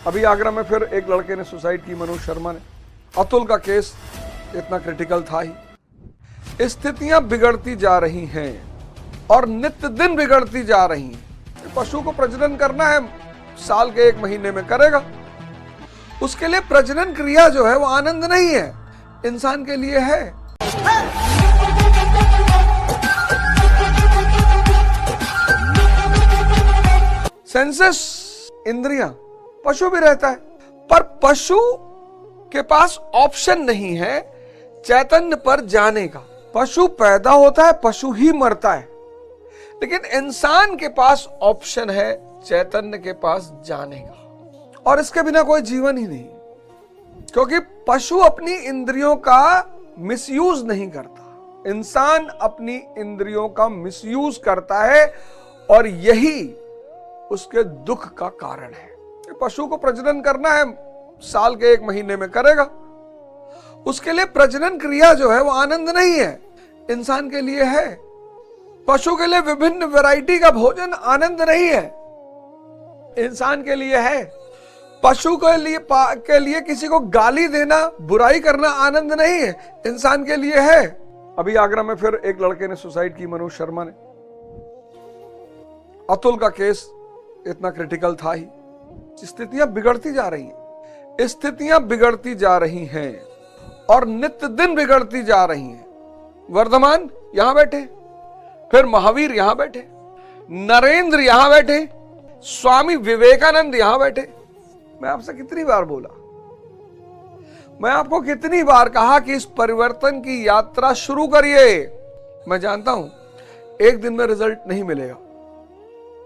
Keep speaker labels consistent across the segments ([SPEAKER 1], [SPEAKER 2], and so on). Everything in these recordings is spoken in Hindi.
[SPEAKER 1] अभी आगरा में फिर एक लड़के ने सुसाइड की, मनोज शर्मा ने। अतुल का केस इतना क्रिटिकल था ही। स्थितियां बिगड़ती जा रही हैं और नित्य दिन बिगड़ती जा रही हैं। पशु को प्रजनन करना है, साल के 1 महीने में करेगा। उसके लिए प्रजनन क्रिया जो है वो आनंद नहीं है, इंसान के लिए है। सेंसेस इंद्रियां पशु भी रहता है, पर पशु के पास ऑप्शन नहीं है चैतन्य पर जाने का। पशु पैदा होता है, पशु ही मरता है, लेकिन इंसान के पास ऑप्शन है चैतन्य के पास जाने का। और इसके बिना कोई जीवन ही नहीं, क्योंकि पशु अपनी इंद्रियों का मिसयूज नहीं करता, इंसान अपनी इंद्रियों का मिसयूज करता है, और यही उसके दुख का कारण है। पशु को प्रजनन करना है, साल के 1 महीने में करेगा। उसके लिए प्रजनन क्रिया जो है वो आनंद नहीं है, इंसान के लिए है। पशु के लिए विभिन्न वैरायटी का भोजन आनंद नहीं है, इंसान के लिए है। पशु के लिए किसी को गाली देना, बुराई करना आनंद नहीं है, इंसान के लिए है। अभी आगरा में फिर एक लड़के ने सुसाइड की, मनोज शर्मा ने। अतुल का केस इतना क्रिटिकल था ही। स्थितियां बिगड़ती जा रही हैं, स्थितियां बिगड़ती जा रही हैं और नित्य दिन बिगड़ती जा रही हैं। वर्धमान यहां बैठे, फिर महावीर यहां बैठे, नरेंद्र यहां बैठे, स्वामी विवेकानंद यहां बैठे। मैं आपसे कितनी बार बोला, मैं आपको कितनी बार कहा कि इस परिवर्तन की यात्रा शुरू करिए। मैं जानता हूं एक दिन में रिजल्ट नहीं मिलेगा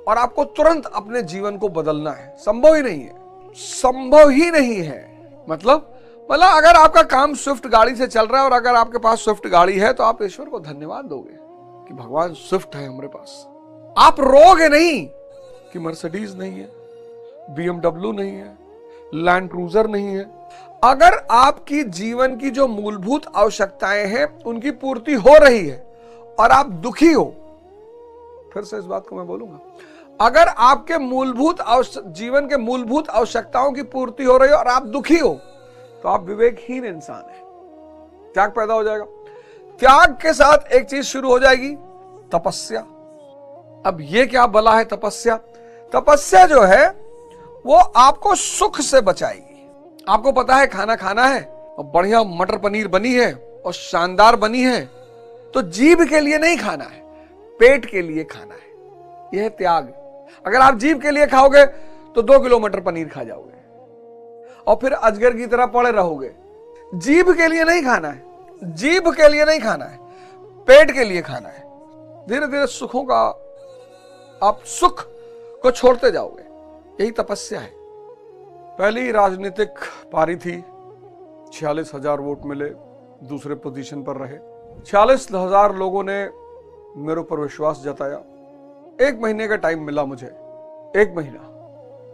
[SPEAKER 1] और आपको तुरंत अपने जीवन को बदलना है, संभव ही नहीं है, संभव ही नहीं है। मतलब अगर आपका काम स्विफ्ट गाड़ी से चल रहा है और अगर आपके पास स्विफ्ट गाड़ी है तो आप ईश्वर को धन्यवाद दोगे कि भगवान स्विफ्ट है हमारे पास। आप रोगे नहीं कि मर्सिडीज नहीं है, BMW नहीं है, लैंड क्रूजर नहीं है। अगर आपकी जीवन की जो मूलभूत आवश्यकताएं हैं उनकी पूर्ति हो रही है और आप दुखी हो, फिर से इस बात को मैं बोलूंगा, अगर आपके जीवन के मूलभूत आवश्यकताओं की पूर्ति हो रही है और आप दुखी हो, तो आप विवेकहीन इंसान हैं। त्याग पैदा हो जाएगा। त्याग के साथ एक चीज शुरू हो जाएगी, तपस्या। अब ये क्या बला है तपस्या? तपस्या जो है वो आपको सुख से बचाएगी। आपको पता है खाना खाना है और बढ़िया मटर पनीर बनी है और शानदार बनी है, तो जीभ के लिए नहीं खाना है, पेट के लिए खाना है। यह है त्याग। अगर आप जीभ के लिए खाओगे तो 2 किलो मटर पनीर खा जाओगे और फिर अजगर की तरह पड़े रहोगे। जीभ के लिए नहीं खाना है, जीभ के लिए नहीं खाना है, पेट के लिए खाना है। धीरे धीरे सुखों का, आप सुख को छोड़ते जाओगे। यही तपस्या है। पहली राजनीतिक पारी थी, 46,000 वोट मिले, दूसरे पोजीशन पर रहे। 46,000 लोगों ने मेरे ऊपर विश्वास जताया। 1 महीने का टाइम मिला मुझे, 1 महीना,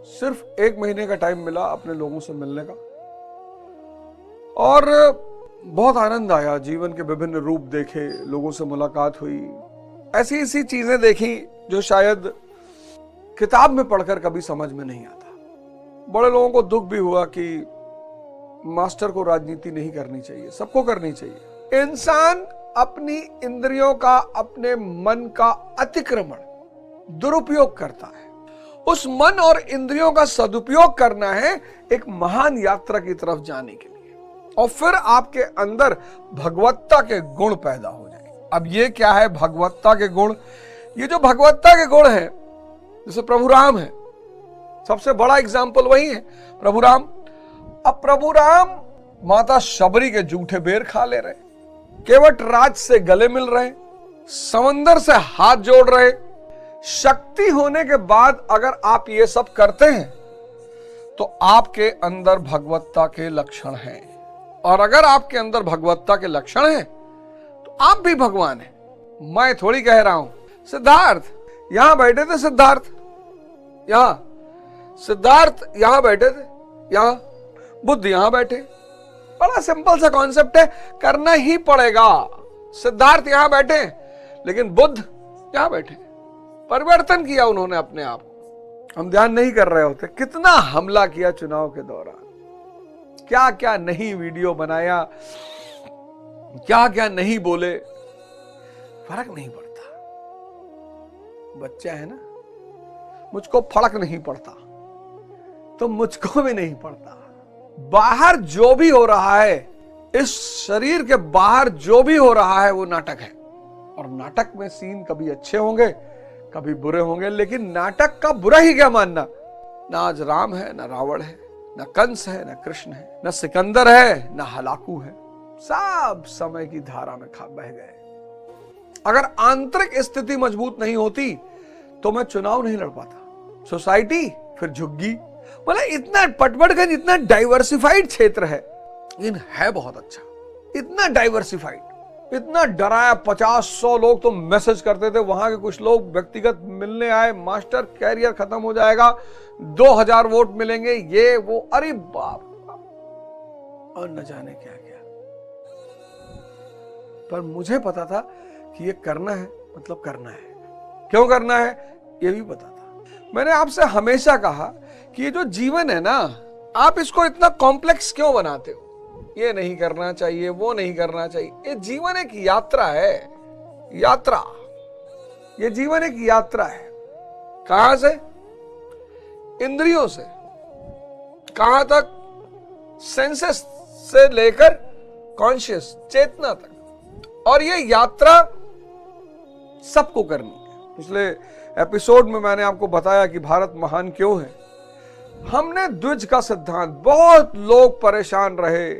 [SPEAKER 1] सिर्फ 1 महीने का टाइम मिला अपने लोगों से मिलने का, और बहुत आनंद आया। जीवन के विभिन्न रूप देखे, लोगों से मुलाकात हुई, ऐसी ऐसी चीजें देखी जो शायद किताब में पढ़कर कभी समझ में नहीं आता। बड़े लोगों को दुख भी हुआ कि मास्टर को राजनीति नहीं करनी चाहिए, सबको करनी चाहिए। इंसान अपनी इंद्रियों का, अपने मन का अतिक्रमण, दुरुपयोग करता है। उस मन और इंद्रियों का सदुपयोग करना है एक महान यात्रा की तरफ जाने के लिए, और फिर आपके अंदर भगवत्ता के गुण पैदा हो जाएंगे। अब ये क्या है भगवत्ता के गुण? ये जो भगवत्ता के गुण है, जैसे प्रभु राम है, सबसे बड़ा एग्जाम्पल वही है, प्रभु राम। अब प्रभु राम माता शबरी के जूठे बेर खा ले रहे, केवट राज से गले मिल रहे, समंदर से हाथ जोड़ रहे। शक्ति होने के बाद अगर आप ये सब करते हैं तो आपके अंदर भगवत्ता के लक्षण हैं, और अगर आपके अंदर भगवत्ता के लक्षण हैं तो आप भी भगवान हैं। मैं थोड़ी कह रहा हूं। सिद्धार्थ यहां बैठे थे, सिद्धार्थ यहां बैठे थे, यहां बुद्ध यहां बैठे। बड़ा सिंपल सा कॉन्सेप्ट है, करना ही पड़ेगा। सिद्धार्थ यहां बैठे लेकिन बुद्ध यहां बैठे। परिवर्तन किया उन्होंने अपने आप, हम ध्यान नहीं कर रहे होते। कितना हमला किया चुनाव के दौरान, क्या क्या नहीं वीडियो बनाया, क्या क्या नहीं बोले, फर्क नहीं पड़ता। बच्चा है ना, मुझको फर्क नहीं पड़ता तो मुझको भी नहीं पड़ता। बाहर जो भी हो रहा है, इस शरीर के बाहर जो भी हो रहा है वो नाटक है। और नाटक में सीन कभी अच्छे होंगे कभी बुरे होंगे, लेकिन नाटक का बुरा ही क्या मानना। ना आज राम है, ना रावण है, ना कंस है, ना कृष्ण है, ना सिकंदर है, ना हलाकू है। सब समय की धारा में बह गए। अगर आंतरिक स्थिति मजबूत नहीं होती तो मैं चुनाव नहीं लड़ पाता। सोसाइटी फिर झुग्गी। मतलब इतना पटपड़गंज इतना डाइवर्सिफाइड क्षेत्र है, लेकिन है बहुत अच्छा। इतना डाइवर्सिफाइड, इतना डराया। 50-100 लोग तो मैसेज करते थे। वहां के कुछ लोग व्यक्तिगत मिलने आए, मास्टर कैरियर खत्म हो जाएगा, 2000 वोट मिलेंगे, ये वो, अरे बाप। और न जाने क्या क्या। पर मुझे पता था कि ये करना है, मतलब करना है। क्यों करना है ये भी पता था। मैंने आपसे हमेशा कहा कि ये जो जीवन है ना, आप इसको इतना कॉम्प्लेक्स क्यों बनाते हो। ये नहीं करना चाहिए, वो नहीं करना चाहिए। ये जीवन एक यात्रा है, यात्रा। ये जीवन एक यात्रा है। कहां से? इंद्रियों से। कहां तक? सेंसेस से लेकर कॉन्शियस, चेतना तक। और ये यात्रा सबको करनी है। पिछले एपिसोड में मैंने आपको बताया कि भारत महान क्यों है। हमने द्विज का सिद्धांत, बहुत लोग परेशान रहे।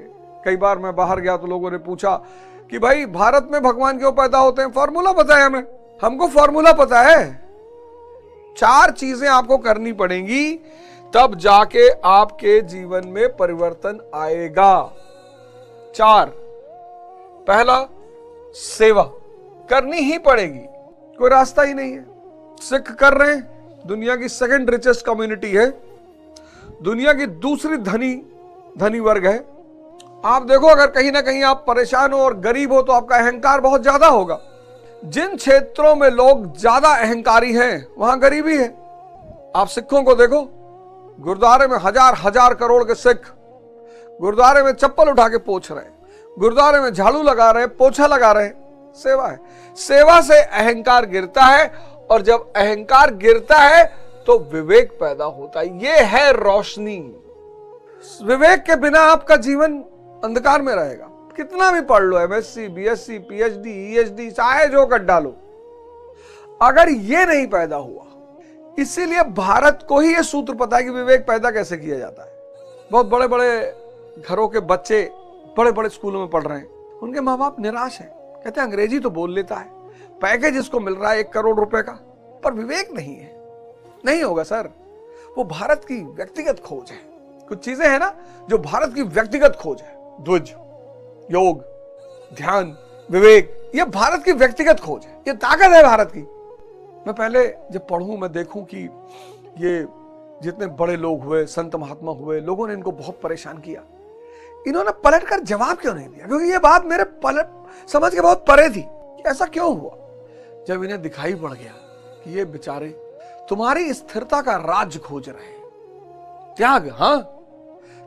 [SPEAKER 1] कई बार मैं बाहर गया तो लोगों ने पूछा कि भाई भारत में भगवान क्यों पैदा होते हैं। फॉर्मूला पता है हमें, हमको फॉर्मूला पता है। 4 चीजें आपको करनी पड़ेंगी, तब जाके आपके जीवन में परिवर्तन आएगा। 4। पहला, सेवा करनी ही पड़ेगी, कोई रास्ता ही नहीं है। सिख कर रहे हैं, दुनिया की 2nd रिचेस्ट कम्युनिटी है, दुनिया की दूसरी धनी वर्ग है। आप देखो, अगर कहीं ना कहीं आप परेशान हो और गरीब हो तो आपका अहंकार बहुत ज्यादा होगा। जिन क्षेत्रों में लोग ज्यादा अहंकारी हैं वहां गरीबी है। आप सिखों को देखो, गुरुद्वारे में हजार करोड़ के सिख गुरुद्वारे में चप्पल उठा के पोंछ रहे हैं, गुरुद्वारे में झाड़ू लगा रहे हैं, पोछा लगा रहे हैं। सेवा है। सेवा से अहंकार गिरता है, और जब अहंकार गिरता है तो विवेक पैदा होता है। यह है रोशनी। विवेक के बिना आपका जीवन अंधकार में रहेगा। कितना भी पढ़ लो, MSc, BSc, PhD, EHD, चाहे जो कर डालो, अगर ये नहीं पैदा हुआ। इसीलिए भारत को ही ये सूत्र पता है कि विवेक पैदा कैसे किया जाता है। बहुत बड़े बड़े घरों के बच्चे बड़े बड़े स्कूलों में पढ़ रहे हैं, उनके माँ बाप निराश हैं, कहते हैं अंग्रेजी तो बोल लेता है, पैकेज इसको मिल रहा है 1 करोड़ रुपए का, पर विवेक नहीं है। नहीं होगा सर। वो भारत की व्यक्तिगत खोज है। कुछ चीजें हैं ना जो भारत की व्यक्तिगत खोज है। द्विज, योग, ध्यान, विवेक, ये भारत की व्यक्तिगत खोज है। ये ताकत है भारत की। मैं पहले जब पढ़ूं, मैं देखूं कि ये जितने बड़े लोग हुए, संत महात्मा हुए, लोगों ने इनको बहुत परेशान किया। इन्होंने पलटकर जवाब क्यों नहीं दिया? क्योंकि ये बात मेरे समझ के बहुत परे थी कि ऐसा क्यों हुआ। जब इन्हें दिखाई पड़ गया कि ये बेचारे तुम्हारी स्थिरता का राज खोज रहे हैं, त्याग, हाँ,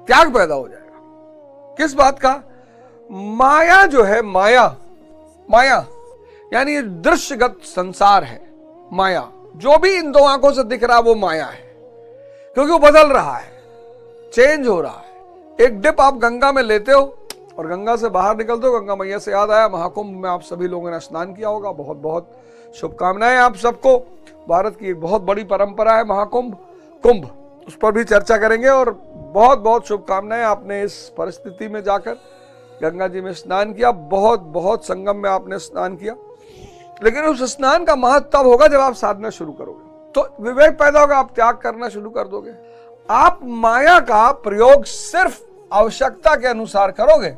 [SPEAKER 1] त्याग पैदा हो जाएगा। किस बात का? माया जो है, माया यानी ये दृश्यगत संसार है। माया जो भी इन 2 आंखों से दिख रहा है वो माया है, क्योंकि वो बदल रहा है, चेंज हो रहा है। एक डिप आप गंगा में लेते हो और गंगा से बाहर निकलते हो। गंगा मैया से याद आया, महाकुंभ में आप सभी लोगों ने स्नान किया होगा। बहुत बहुत शुभकामनाएं आप सबको। भारत की एक बहुत बड़ी परंपरा है महाकुंभ, कुंभ, उस पर भी चर्चा करेंगे। और बहुत बहुत शुभकामनाएं, आपने इस परिस्थिति में जाकर गंगा जी में स्नान किया, बहुत बहुत संगम में आपने स्नान किया। लेकिन उस स्नान का महत्व तब होगा जब आप साधना शुरू करोगे, तो विवेक पैदा होगा, आप त्याग करना शुरू कर दोगे। आप माया का प्रयोग सिर्फ आवश्यकता के अनुसार करोगे